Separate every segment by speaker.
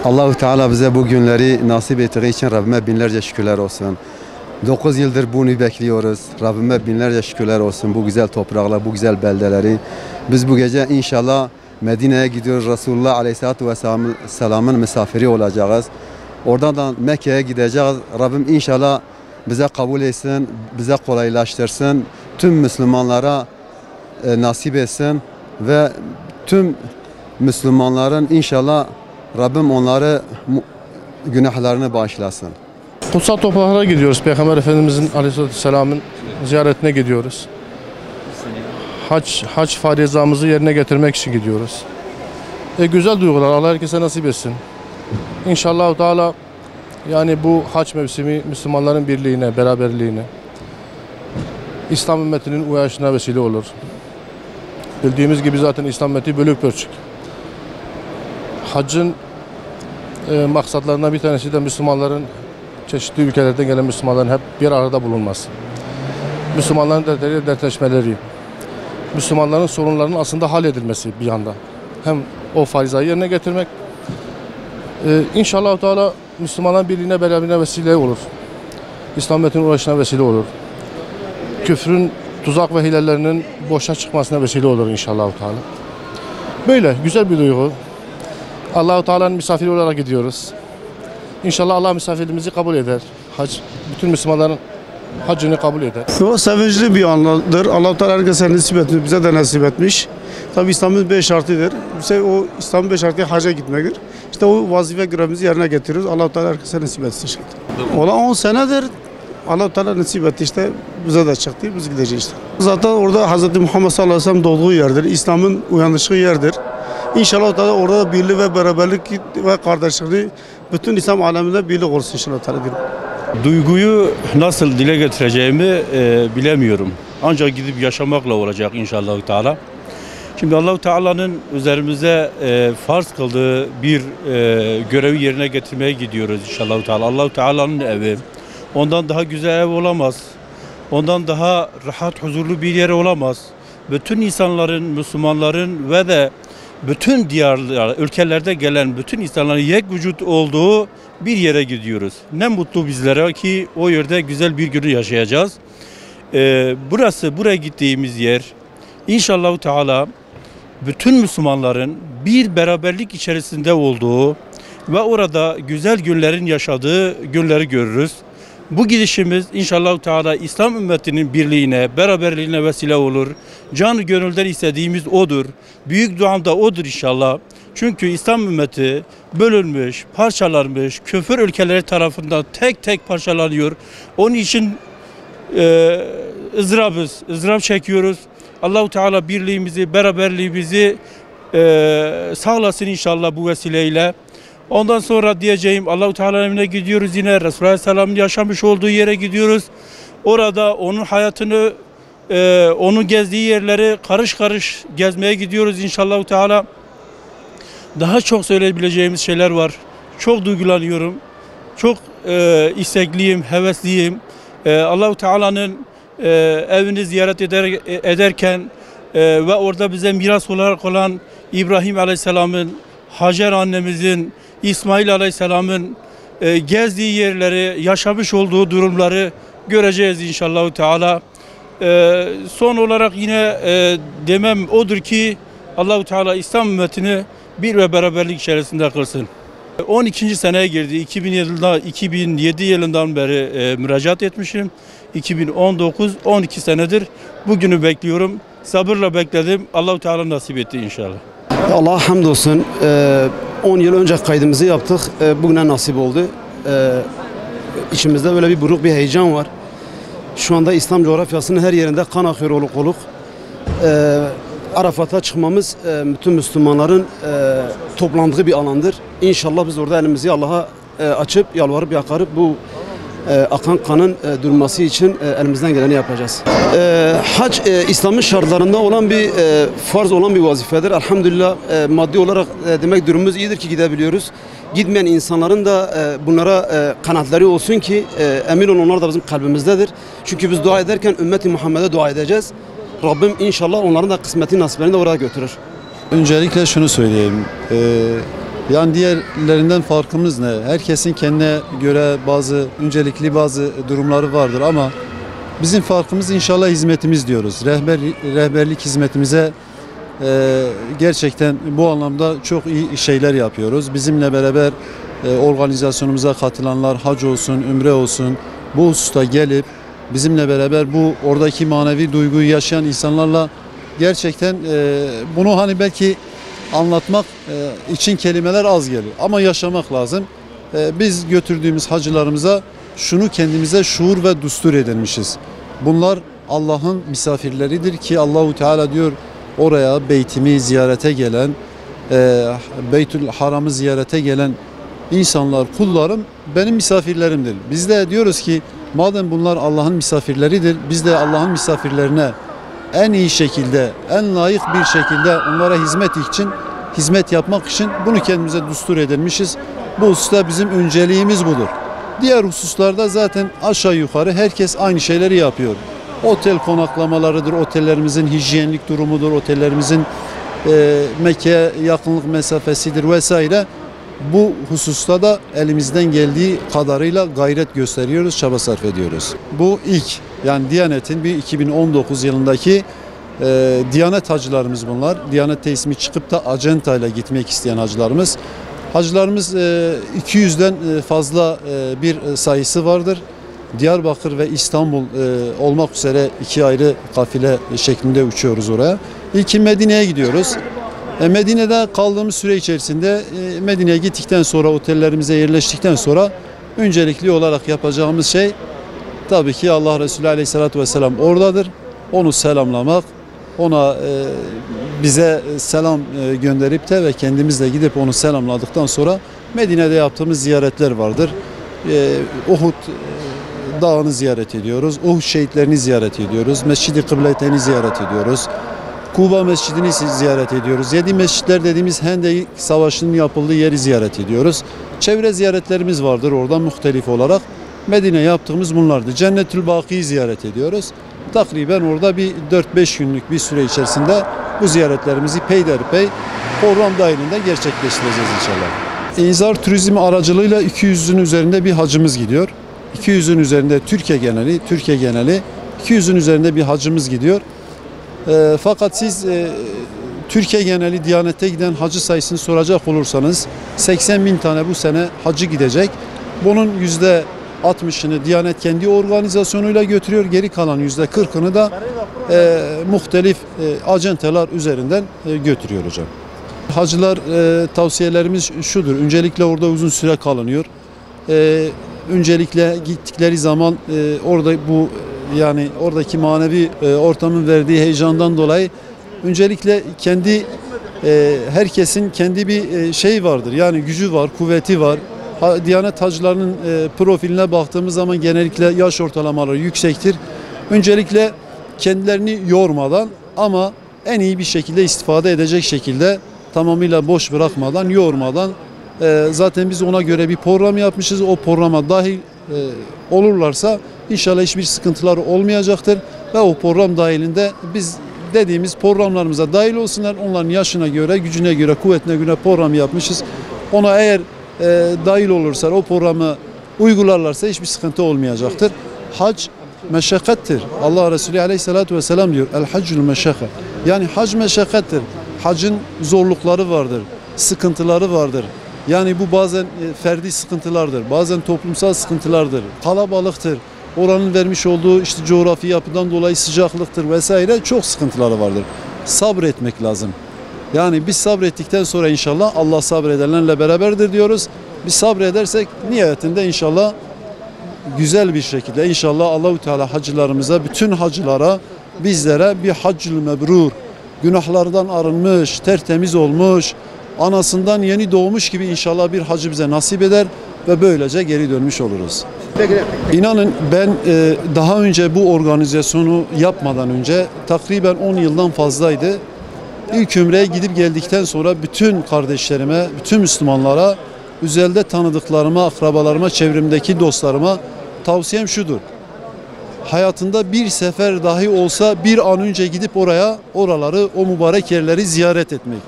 Speaker 1: Allahu Teala bize bu günleri nasip ettiği için Rabbime binlerce şükürler olsun. 9 yıldır bunu bekliyoruz. Rabbime binlerce şükürler olsun bu güzel topraklar, bu güzel beldeleri. Biz bu gece inşallah Medine'ye gidiyoruz. Resulullah Aleyhisselatü Vesselam'ın misafiri olacağız. Oradan da Mekke'ye gideceğiz. Rabbim inşallah bize kabul etsin, bize kolaylaştırsın. Tüm Müslümanlara nasip etsin ve tüm Müslümanların inşallah Rabbim onları günahlarını bağışlasın.
Speaker 2: Kutsal topraklara gidiyoruz. Peygamber Efendimizin Aleyhisselam'ın ziyaretine gidiyoruz. Hac farizamızı yerine getirmek için gidiyoruz. Güzel duygular. Allah herkese nasip etsin. İnşallah Teala yani bu hac mevsimi Müslümanların birliğine, beraberliğine, İslam ümmetinin uyanışına vesile olur. Bildiğimiz gibi zaten İslam ümmeti bölük pörçük. Haccın maksatlarından bir tanesi de Müslümanların, çeşitli ülkelerden gelen Müslümanların hep bir arada bulunması. Müslümanların dertleriyle dertleşmeleri, Müslümanların sorunlarının aslında halledilmesi bir yanda. Hem o farizayı yerine getirmek, İnşallah Teala Müslümanların birliğine, beraberliğine vesile olur. İslam ümmetinin uğraşına vesile olur. Küfrün tuzak ve hilelerinin boşa çıkmasına vesile olur inşallah Teala. Böyle güzel bir duygu. Allah-u Teala'nın misafiri olarak gidiyoruz. İnşallah Allah misafirliğimizi kabul eder. Bütün Müslümanların hacını kabul eder.
Speaker 3: O sevinçli bir andır. Allah-u Teala herkese nasip etmiş, bize de nasip etmiş. Tabi İslam'ın 5 şartıdır. Bize o İslam'ın 5 şartı hacca gitmektir. İşte o vazife görevimizi yerine getiriyoruz. Allah-u Teala herkese nasip etsin. Ola 10 senedir Allah-u Teala nasip etti işte. Bize de çıktı, biz gideceğiz işte. Zaten orada Hz. Muhammed sallallahu aleyhi ve sellem doğduğu yerdir. İslam'ın uyanıştığı yerdir. İnşallah da orada da birlik ve beraberlik ve kardeşliği bütün İslam aleminde birlik olsun inşallah.
Speaker 4: Duyguyu nasıl dile getireceğimi bilemiyorum. Ancak gidip yaşamakla olacak inşallah Teala. Şimdi Allah-u Teala'nın üzerimize farz kıldığı bir görevi yerine getirmeye gidiyoruz inşallah Teala. Allah-u Teala'nın evi. Ondan daha güzel ev olamaz. Ondan daha rahat, huzurlu bir yer olamaz. Bütün insanların, Müslümanların ve de bütün diyarlar, ülkelerde gelen bütün insanların yek vücut olduğu bir yere gidiyoruz. Ne mutlu bizlere ki o yerde güzel bir günü yaşayacağız. Buraya gittiğimiz yer inşallah Teala bütün Müslümanların bir beraberlik içerisinde olduğu ve orada güzel günlerin yaşadığı günleri görürüz. Bu gidişimiz inşallah Teala İslam ümmetinin birliğine, beraberliğine vesile olur. Canı gönülden istediğimiz odur. Büyük duam da odur inşallah. Çünkü İslam ümmeti bölünmüş, parçalanmış, küfür ülkeleri tarafından tek tek parçalanıyor. Onun için ızdırap çekiyoruz. Allah-u Teala birliğimizi, beraberliğimizi sağlasın inşallah bu vesileyle. Ondan sonra diyeceğim Allah-u Teala'nın evine gidiyoruz yine. Resulullah Aleyhisselam'ın yaşamış olduğu yere gidiyoruz. Orada onun hayatını, onun gezdiği yerleri karış karış gezmeye gidiyoruz inşallah Teala. Daha çok söyleyebileceğimiz şeyler var. Çok duygulanıyorum. Çok istekliyim, hevesliyim. Allah-u Teala'nın evini ziyaret ederken ve orada bize miras olarak olan İbrahim Aleyhisselam'ın, Hacer annemizin, İsmail Aleyhisselam'ın gezdiği yerleri, yaşamış olduğu durumları göreceğiz inşallah Teala. Son olarak yine demem odur ki Allah-u Teala İslam ümmetini bir ve beraberlik içerisinde kılsın. 12. seneye girdi. 2007 yılından beri müracaat etmişim. 2019, 12 senedir bugünü bekliyorum. Sabırla bekledim. Allah-u Teala nasip etti inşallah.
Speaker 5: Allah'a hamdolsun. 10 yıl önce kaydımızı yaptık. Bugüne nasip oldu. İçimizde böyle bir buruk bir heyecan var. Şu anda İslam coğrafyasının her yerinde kan akıyor oluk oluk. Arafat'a çıkmamız bütün Müslümanların toplandığı bir alandır. İnşallah biz orada elimizi Allah'a açıp yalvarıp yakarıp bu akan kanın durması için elimizden geleni yapacağız. Hac İslam'ın şartlarında olan bir farz olan bir vazifedir. Elhamdülillah maddi olarak demek durumumuz iyidir ki gidebiliyoruz. Gitmeyen insanların da bunlara kanatları olsun ki emin olun onlar da bizim kalbimizdedir. Çünkü biz dua ederken ümmeti Muhammed'e dua edeceğiz. Rabbim inşallah onların da kısmeti nasiplerini de oraya götürür.
Speaker 1: Öncelikle şunu söyleyeyim.
Speaker 6: Yani diğerlerinden farkımız ne? Herkesin kendine göre bazı öncelikli bazı durumları vardır ama bizim farkımız inşallah hizmetimiz diyoruz. Rehberlik hizmetimize gerçekten bu anlamda çok iyi şeyler yapıyoruz. Bizimle beraber organizasyonumuza katılanlar hac olsun, ümre olsun bu hususta gelip bizimle beraber bu oradaki manevi duyguyu yaşayan insanlarla gerçekten bunu hani belki anlatmak için kelimeler az geliyor ama yaşamak lazım. Biz götürdüğümüz hacılarımıza şunu kendimize şuur ve düstur edinmişiz. Bunlar Allah'ın misafirleridir ki Allahu Teala diyor oraya beytimi ziyarete gelen, Beytül Haram'ı ziyarete gelen insanlar, kullarım benim misafirlerimdir. Biz de diyoruz ki madem bunlar Allah'ın misafirleridir, biz de Allah'ın misafirlerine en iyi şekilde, en layık bir şekilde onlara hizmet yapmak için bunu kendimize düstur edinmişiz. Bu hususta bizim önceliğimiz budur. Diğer hususlarda zaten aşağı yukarı herkes aynı şeyleri yapıyor. Otel konaklamalarıdır, otellerimizin hijyenlik durumudur, otellerimizin Mekke'ye yakınlık mesafesidir vesaire. Bu hususta da elimizden geldiği kadarıyla gayret gösteriyoruz, çaba sarf ediyoruz. Bu ilk yani Diyanet'in bir 2019 yılındaki Diyanet hacılarımız bunlar. Diyanet'te ismi çıkıp da acentayla gitmek isteyen hacılarımız. Hacılarımız 200'den fazla bir sayısı vardır. Diyarbakır ve İstanbul olmak üzere iki ayrı kafile şeklinde uçuyoruz oraya. İlkin Medine'ye gidiyoruz. Medine'de kaldığımız süre içerisinde Medine'ye gittikten sonra otellerimize yerleştikten sonra öncelikli olarak yapacağımız şey tabii ki Allah Resulü Aleyhisselatü Vesselam oradadır. Onu selamlamak, ona bize selam gönderip de ve kendimiz de gidip onu selamladıktan sonra Medine'de yaptığımız ziyaretler vardır. Uhud Dağı'nı ziyaret ediyoruz. Uhud şehitlerini ziyaret ediyoruz. Mescid-i Kıbleteyn'i ziyaret ediyoruz. Kuba Mescidini ziyaret ediyoruz. 7 mescitler dediğimiz Hendek Savaşı'nın yapıldığı yeri ziyaret ediyoruz. Çevre ziyaretlerimiz vardır orada muhtelif olarak. Medine yaptığımız bunlardı. Cennetül Baki'yi ziyaret ediyoruz. Takriben orada bir 4-5 günlük bir süre içerisinde bu ziyaretlerimizi peyderpey program dahilinde gerçekleştireceğiz inşallah. İnzar turizmi aracılığıyla 200'ün üzerinde bir hacımız gidiyor. 200'ün üzerinde Türkiye geneli 200'ün üzerinde bir hacımız gidiyor. Fakat siz Türkiye geneli Diyanet'te giden hacı sayısını soracak olursanız 80 bin tane bu sene hacı gidecek. Bunun %60'ını Diyanet kendi organizasyonuyla götürüyor. Geri kalan %40'ını da muhtelif acenteler üzerinden götürüyor hocam. Hacılar tavsiyelerimiz şudur. Öncelikle orada uzun süre kalınıyor. Öncelikle gittikleri zaman orada bu yani oradaki manevi ortamın verdiği heyecandan dolayı öncelikle kendi herkesin kendi bir şey vardır. Yani gücü var, kuvveti var. Diyanet hacılarının profiline baktığımız zaman genellikle yaş ortalamaları yüksektir. Öncelikle kendilerini yormadan ama en iyi bir şekilde istifade edecek şekilde tamamıyla boş bırakmadan, yormadan zaten biz ona göre bir program yapmışız. O programa dahil olurlarsa İnşallah hiçbir sıkıntılar olmayacaktır ve o program dahilinde biz dediğimiz programlarımıza dahil olsunlar. Onların yaşına göre, gücüne göre, kuvvetine göre program yapmışız. Ona eğer dahil olursa, o programı uygularlarsa hiçbir sıkıntı olmayacaktır. Hac meşakkattir. Allah Resulü Aleyhisselatü Vesselam diyor. El haccul meşakka. Yani hac meşakkattir. Hacın zorlukları vardır, sıkıntıları vardır. Yani bu bazen ferdi sıkıntılardır, bazen toplumsal sıkıntılardır, kalabalıktır. Oranın vermiş olduğu işte coğrafi yapıdan dolayı sıcaklıktır vesaire çok sıkıntıları vardır. Sabretmek lazım. Yani biz sabrettikten sonra inşallah Allah sabredenlerle beraberdir diyoruz. Biz sabredersek nihayetinde inşallah güzel bir şekilde inşallah Allahu Teala hacılarımıza, bütün hacılara, bizlere bir haccül mebrur, günahlardan arınmış, tertemiz olmuş, anasından yeni doğmuş gibi inşallah bir hacı bize nasip eder ve böylece geri dönmüş oluruz. İnanın ben daha önce bu organizasyonu yapmadan önce takriben 10 yıldan fazlaydı. İlk Ümre'ye gidip geldikten sonra bütün kardeşlerime, bütün Müslümanlara, üzerinde tanıdıklarıma, akrabalarıma, çevremdeki dostlarıma tavsiyem şudur. Hayatında bir sefer dahi olsa bir an önce gidip oraları, o mübarek yerleri ziyaret etmek.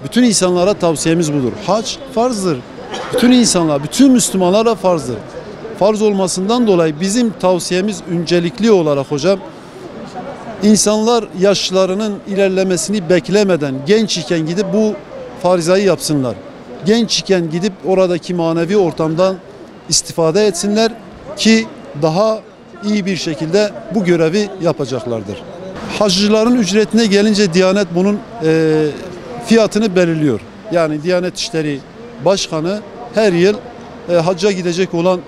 Speaker 6: Bütün insanlara tavsiyemiz budur. Hac farzdır. Bütün insanlar, bütün Müslümanlara farzdır. Farz olmasından dolayı bizim tavsiyemiz öncelikli olarak hocam, insanlar yaşlarının ilerlemesini beklemeden genç iken gidip bu farizayı yapsınlar. Genç iken gidip oradaki manevi ortamdan istifade etsinler ki daha iyi bir şekilde bu görevi yapacaklardır. Hacıların ücretine gelince Diyanet bunun fiyatını belirliyor. Yani Diyanet İşleri Başkanı her yıl hacca gidecek olan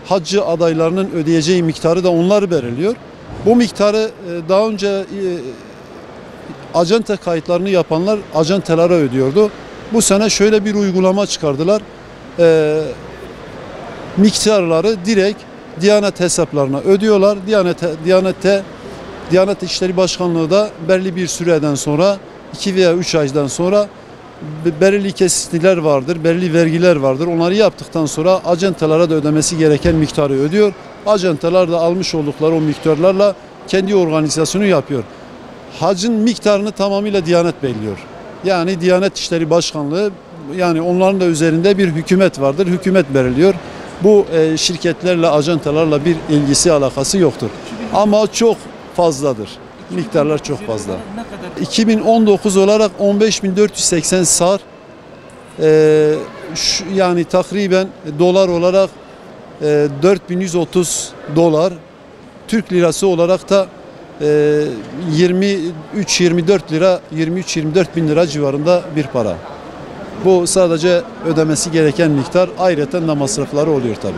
Speaker 6: haccı adaylarının ödeyeceği miktarı da onlar belirliyor. Bu miktarı daha önce acente kayıtlarını yapanlar acentelere ödüyordu. Bu sene şöyle bir uygulama çıkardılar. Miktarları direkt Diyanet hesaplarına ödüyorlar. Diyanet İşleri Başkanlığı da belli bir süreden sonra 2 veya 3 aydan sonra belirli kesintiler vardır, belirli vergiler vardır. Onları yaptıktan sonra acentelere de ödemesi gereken miktarı ödüyor. Acenteler de almış oldukları o miktarlarla kendi organizasyonu yapıyor. Hacın miktarını tamamıyla Diyanet belirliyor. Yani Diyanet İşleri Başkanlığı, yani onların da üzerinde bir hükümet vardır. Hükümet belirliyor. Bu şirketlerle, acentelerle bir ilgisi, alakası yoktur. Ama çok fazladır. Miktarlar çok fazla. 2019 olarak 15.480 sar, yani takriben dolar olarak 4.130 dolar, Türk lirası olarak da 23-24 lira, 23-24 bin lira civarında bir para. Bu sadece ödemesi gereken miktar, ayrıca da masrafları oluyor tabii.